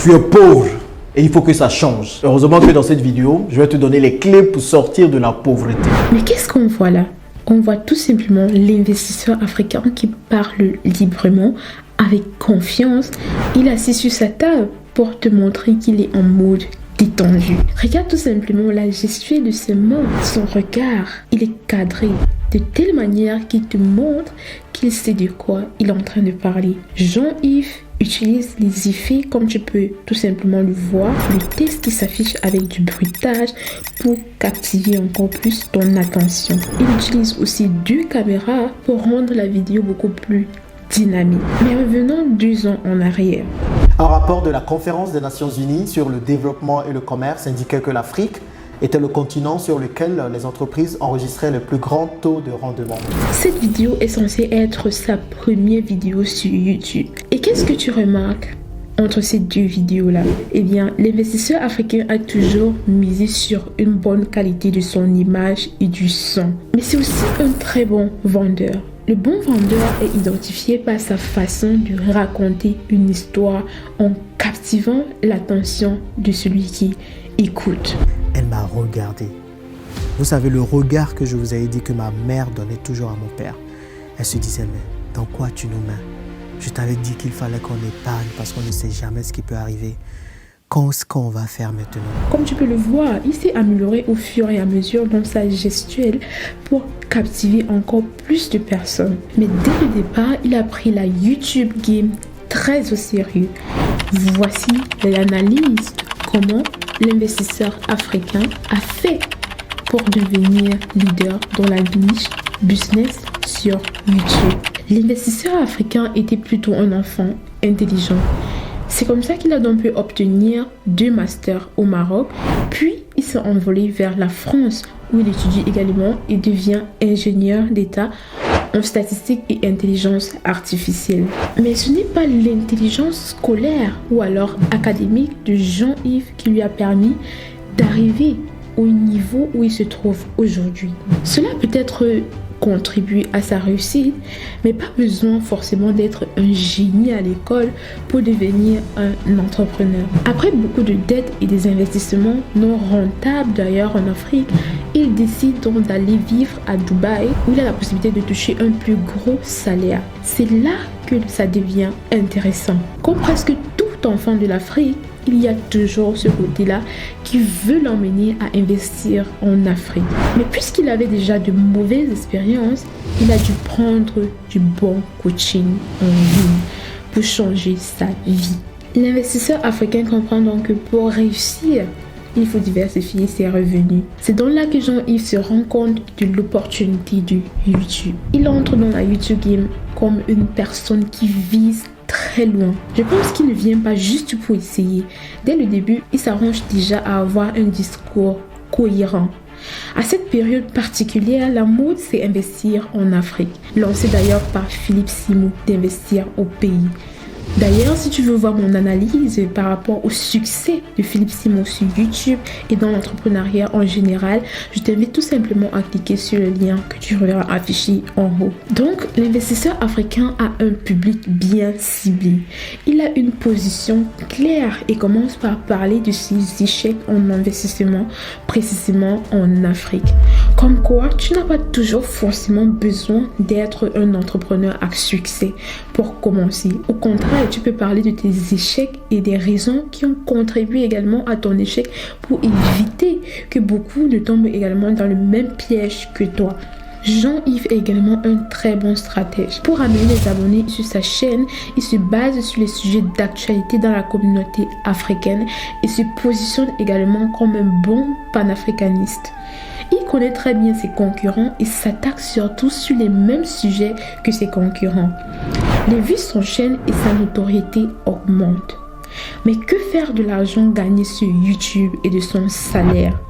Tu es pauvre et il faut que ça change. Heureusement que dans cette vidéo, je vais te donner les clés pour sortir de la pauvreté. Mais qu'est-ce qu'on voit là? On voit tout simplement l'investisseur africain qui parle librement, avec confiance. Il est assis sur sa table pour te montrer qu'il est en mode détendu. Regarde tout simplement la gestuelle de ses mains, son regard. Il est cadré de telle manière qu'il te montre qu'il sait de quoi il est en train de parler. Jean-Yves utilise les effets comme tu peux tout simplement le voir. Le texte qui s'affiche avec du bruitage pour captiver encore plus ton attention. Il utilise aussi 2 caméras pour rendre la vidéo beaucoup plus dynamique. Mais revenons 2 ans en arrière. Un rapport de la Conférence des Nations Unies sur le développement et le commerce indiquait que l'Afrique était le continent sur lequel les entreprises enregistraient le plus grand taux de rendement. Cette vidéo est censée être sa première vidéo sur YouTube. Et qu'est-ce que tu remarques entre ces 2 vidéos-là? Eh bien, l'investisseur africain a toujours misé sur une bonne qualité de son image et du son. Mais c'est aussi un très bon vendeur. Le bon vendeur est identifié par sa façon de raconter une histoire en captivant l'attention de celui qui écoute. Elle m'a regardé. Vous savez, le regard que je vous avais dit que ma mère donnait toujours à mon père. Elle se disait, mais dans quoi tu nous mets? Je t'avais dit qu'il fallait qu'on épargne parce qu'on ne sait jamais ce qui peut arriver. Qu'est-ce qu'on va faire maintenant? Comme tu peux le voir, il s'est amélioré au fur et à mesure dans sa gestuelle pour captiver encore plus de personnes. Mais dès le départ, il a pris la YouTube Game très au sérieux. Voici l'analyse comment l'investisseur africain a fait pour devenir leader dans la niche business sur YouTube. L'investisseur africain était plutôt un enfant intelligent. C'est comme ça qu'il a donc pu obtenir 2 masters au Maroc, puis il s'est envolé vers la France où il étudie également et devient ingénieur d'État en statistique et intelligence artificielle. Mais ce n'est pas l'intelligence scolaire ou alors académique de Jean-Yves qui lui a permis d'arriver au niveau où il se trouve aujourd'hui. Cela peut être contribuer à sa réussite, mais pas besoin forcément d'être un génie à l'école pour devenir un entrepreneur. Après beaucoup de dettes et des investissements non rentables d'ailleurs en Afrique, il décide donc d'aller vivre à Dubaï où il a la possibilité de toucher un plus gros salaire. C'est là que ça devient intéressant. Comme presque tout enfant de l'Afrique, il y a toujours ce côté-là qui veut l'emmener à investir en Afrique. Mais puisqu'il avait déjà de mauvaises expériences, il a dû prendre du bon coaching en ligne pour changer sa vie. L'investisseur africain comprend donc que pour réussir, il faut diversifier ses revenus. C'est donc là que Jean-Yves se rend compte de l'opportunité de YouTube. Il entre dans la YouTube Game comme une personne qui vise très loin. Je pense qu'il ne vient pas juste pour essayer. Dès le début, il s'arrange déjà à avoir un discours cohérent. À cette période particulière, la mode c'est investir en Afrique, lancé d'ailleurs par Philippe Simon d'investir au pays. D'ailleurs, si tu veux voir mon analyse par rapport au succès de Philippe Simon sur YouTube et dans l'entrepreneuriat en général, je t'invite tout simplement à cliquer sur le lien que tu verras affiché en haut. Donc, l'investisseur africain a un public bien ciblé. Il a une position claire et commence par parler de ses échecs en investissement, précisément en Afrique. Comme quoi, tu n'as pas toujours forcément besoin d'être un entrepreneur à succès pour commencer. Au contraire, tu peux parler de tes échecs et des raisons qui ont contribué également à ton échec pour éviter que beaucoup ne tombent également dans le même piège que toi. Jean-Yves est également un très bon stratège. Pour amener les abonnés sur sa chaîne, il se base sur les sujets d'actualité dans la communauté africaine et se positionne également comme un bon panafricaniste. Il connaît très bien ses concurrents et s'attaque surtout sur les mêmes sujets que ses concurrents. Les vues s'enchaînent et sa notoriété augmente. Mais que faire de l'argent gagné sur YouTube et de son salaire?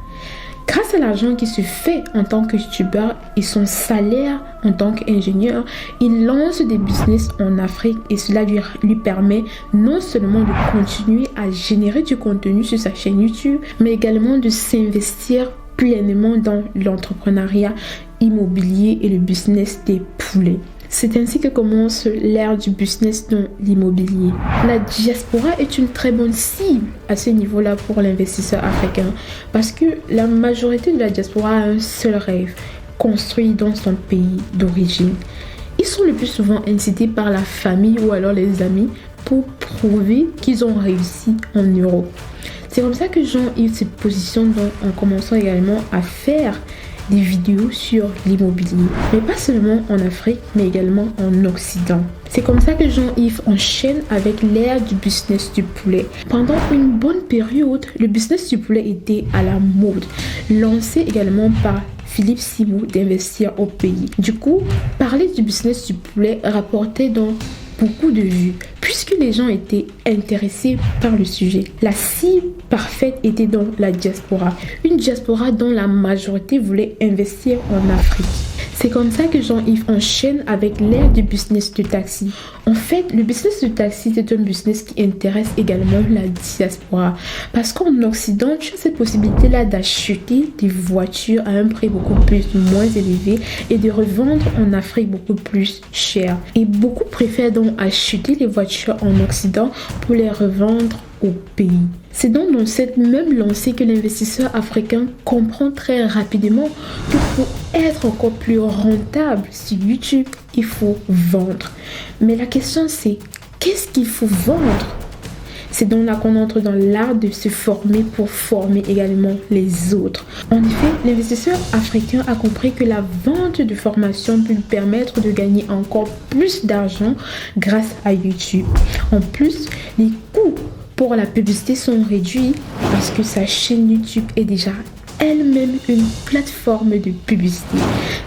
Grâce à l'argent qui se fait en tant que youtubeur et son salaire en tant qu'ingénieur, il lance des business en Afrique et cela lui permet non seulement de continuer à générer du contenu sur sa chaîne YouTube, mais également de s'investir pleinement dans l'entrepreneuriat immobilier et le business des poulets. C'est ainsi que commence l'ère du business dans l'immobilier. La diaspora est une très bonne cible à ce niveau-là pour l'investisseur africain parce que la majorité de la diaspora a un seul rêve, construit dans son pays d'origine. Ils sont le plus souvent incités par la famille ou alors les amis pour prouver qu'ils ont réussi en Europe. C'est comme ça que Jean-Yves se positionne en commençant également à faire des vidéos sur l'immobilier. Mais pas seulement en Afrique, mais également en Occident. C'est comme ça que Jean-Yves enchaîne avec l'ère du business du poulet. Pendant une bonne période, le business du poulet était à la mode, lancé également par Philippe Sibou d'Investir au pays. Du coup, parler du business du poulet rapportait donc beaucoup de vues, puisque les gens étaient intéressés par le sujet. La cible parfaite était dans la diaspora, une diaspora dont la majorité voulait investir en Afrique. C'est comme ça que Jean-Yves enchaîne avec l'ère du business de taxi. En fait, le business de taxi, c'est un business qui intéresse également la diaspora. Parce qu'en Occident, tu as cette possibilité-là d'acheter des voitures à un prix beaucoup moins élevé et de revendre en Afrique beaucoup plus cher. Et beaucoup préfèrent donc acheter les voitures en Occident pour les revendre au pays. C'est donc dans cette même lancée que l'investisseur africain comprend très rapidement que pour être encore plus rentable sur YouTube, il faut vendre. Mais la question c'est, qu'est-ce qu'il faut vendre? C'est donc là qu'on entre dans l'art de se former pour former également les autres. En effet, l'investisseur africain a compris que la vente de formation peut lui permettre de gagner encore plus d'argent grâce à YouTube. En plus, les coûts pour la publicité sont réduits parce que sa chaîne YouTube est déjà elle-même une plateforme de publicité.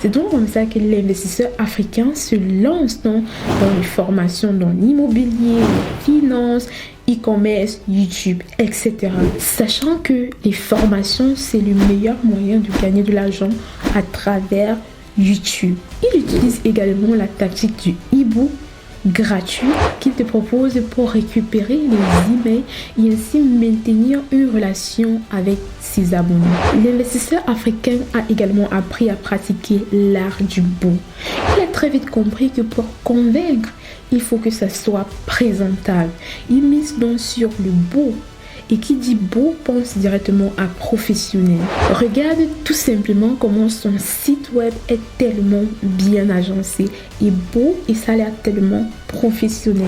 C'est donc comme ça que l'investisseur africain se lance dans les formations dans l'immobilier, les finances, e-commerce, YouTube, etc. Sachant que les formations, c'est le meilleur moyen de gagner de l'argent à travers YouTube. Il utilise également la tactique du e-book gratuit qu'il te propose pour récupérer les emails et ainsi maintenir une relation avec ses abonnés. L'investisseur africain a également appris à pratiquer l'art du beau. Il a très vite compris que pour convaincre, il faut que ça soit présentable. Il mise donc sur le beau. Et qui dit beau pense directement à professionnel. Regarde tout simplement comment son site web est tellement bien agencé et beau et ça a l'air tellement professionnel.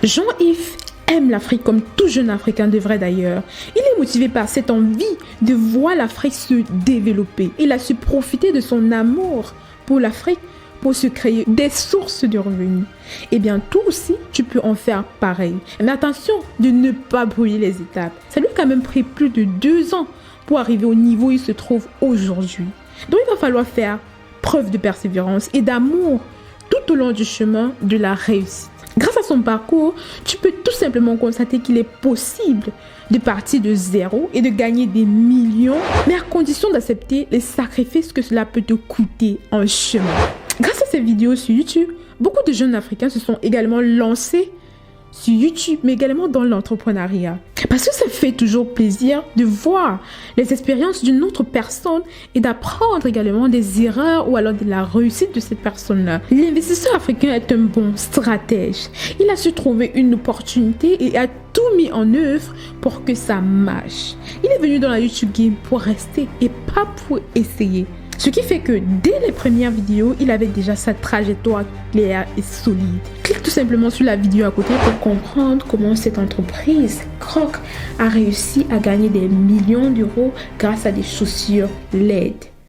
Jean-Yves aime l'Afrique comme tout jeune Africain devrait d'ailleurs. Il est motivé par cette envie de voir l'Afrique se développer. Il a su profiter de son amour pour l'Afrique pour se créer des sources de revenus. Et bien, toi aussi, tu peux en faire pareil. Mais attention de ne pas brûler les étapes. Ça lui a quand même pris plus de 2 ans pour arriver au niveau où il se trouve aujourd'hui. Donc, il va falloir faire preuve de persévérance et d'amour tout au long du chemin de la réussite. Grâce à son parcours, tu peux tout simplement constater qu'il est possible de partir de zéro et de gagner des millions, mais à condition d'accepter les sacrifices que cela peut te coûter en chemin. Grâce à ces vidéos sur YouTube, beaucoup de jeunes Africains se sont également lancés sur YouTube, mais également dans l'entrepreneuriat. Parce que ça fait toujours plaisir de voir les expériences d'une autre personne et d'apprendre également des erreurs ou alors de la réussite de cette personne-là. L'investisseur africain est un bon stratège. Il a su trouver une opportunité et a tout mis en œuvre pour que ça marche. Il est venu dans la YouTube Game pour rester et pas pour essayer. Ce qui fait que dès les premières vidéos, il avait déjà sa trajectoire claire et solide. Clique tout simplement sur la vidéo à côté pour comprendre comment cette entreprise, Croc, a réussi à gagner des millions d'euros grâce à des chaussures LED.